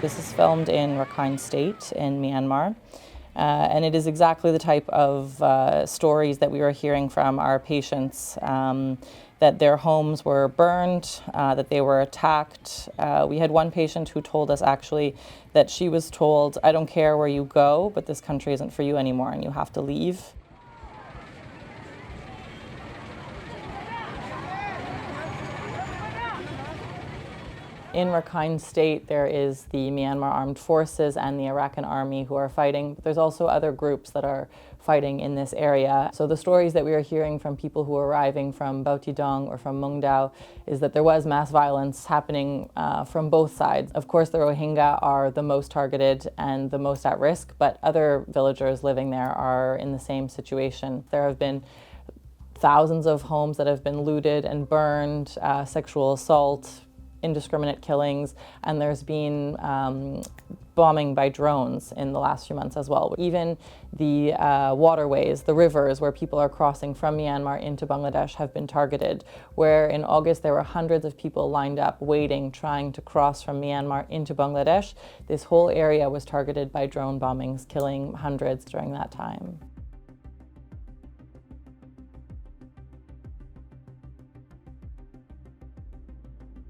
This is filmed in Rakhine State in Myanmar. And it is exactly the type of stories that we were hearing from our patients, that their homes were burned, that they were attacked. We had one patient who told us actually that she was told, "I don't care where you go, but this country isn't for you anymore and you have to leave." In Rakhine State, there is the Myanmar Armed Forces and the Arakan Army who are fighting, but there's also other groups that are fighting in this area. So the stories that we are hearing from people who are arriving from Bautidong or from Mungdao is that there was mass violence happening from both sides. Of course, the Rohingya are the most targeted and the most at risk, but other villagers living there are in the same situation. There have been thousands of homes that have been looted and burned, sexual assault, indiscriminate killings, and there's been bombing by drones in the last few months as well. Even the waterways, the rivers where people are crossing from Myanmar into Bangladesh have been targeted, where in August there were hundreds of people lined up waiting, trying to cross from Myanmar into Bangladesh. This whole area was targeted by drone bombings, killing hundreds during that time.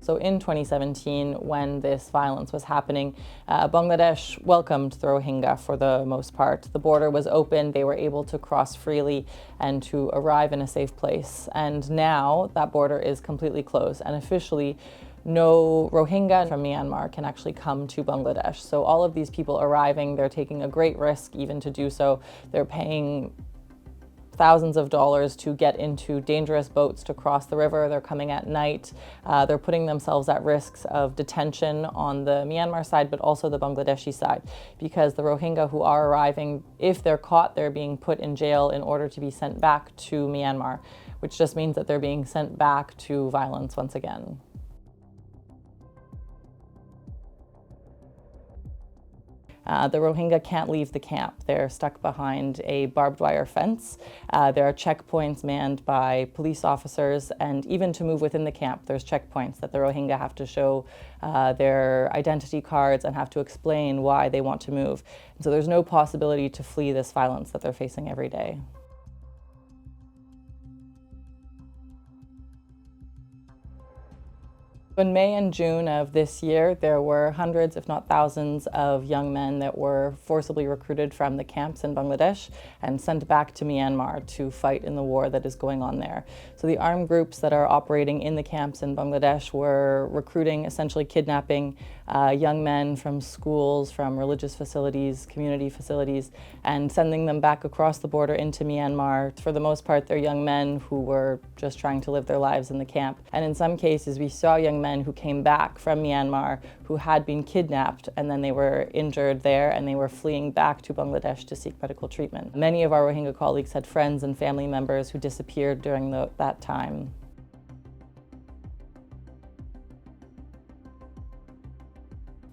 So in 2017, when this violence was happening, Bangladesh welcomed the Rohingya for the most part. The border was open, they were able to cross freely and to arrive in a safe place. And now that border is completely closed, and officially no Rohingya from Myanmar can actually come to Bangladesh. So all of these people arriving, they're taking a great risk even to do so. They're paying thousands of dollars to get into dangerous boats to cross the river. They're coming at night. They're putting themselves at risks of detention on the Myanmar side, but also the Bangladeshi side, because the Rohingya who are arriving, if they're caught, they're being put in jail in order to be sent back to Myanmar, which just means that they're being sent back to violence once again. The Rohingya can't leave the camp. They're stuck behind a barbed wire fence. There are checkpoints manned by police officers, and even to move within the camp, there's checkpoints that the Rohingya have to show their identity cards and have to explain why they want to move. And so there's no possibility to flee this violence that they're facing every day. In May and June of this year, there were hundreds, if not thousands, of young men that were forcibly recruited from the camps in Bangladesh and sent back to Myanmar to fight in the war that is going on there. So the armed groups that are operating in the camps in Bangladesh were recruiting, essentially kidnapping young men from schools, from religious facilities, community facilities, and sending them back across the border into Myanmar. For the most part, they're young men who were just trying to live their lives in the camp. And in some cases, we saw young men who came back from Myanmar who had been kidnapped, and then they were injured there and they were fleeing back to Bangladesh to seek medical treatment. Many of our Rohingya colleagues had friends and family members who disappeared during that time.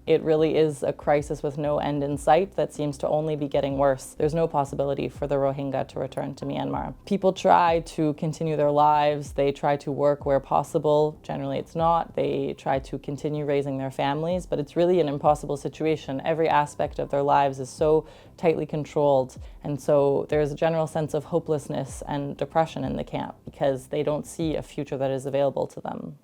It really is a crisis with no end in sight that seems to only be getting worse. There's no possibility for the Rohingya to return to Myanmar. People try to continue their lives. They try to work where possible. Generally, it's not. They try to continue raising their families, but it's really an impossible situation. Every aspect of their lives is so tightly controlled, and so there's a general sense of hopelessness and depression in the camp because they don't see a future that is available to them.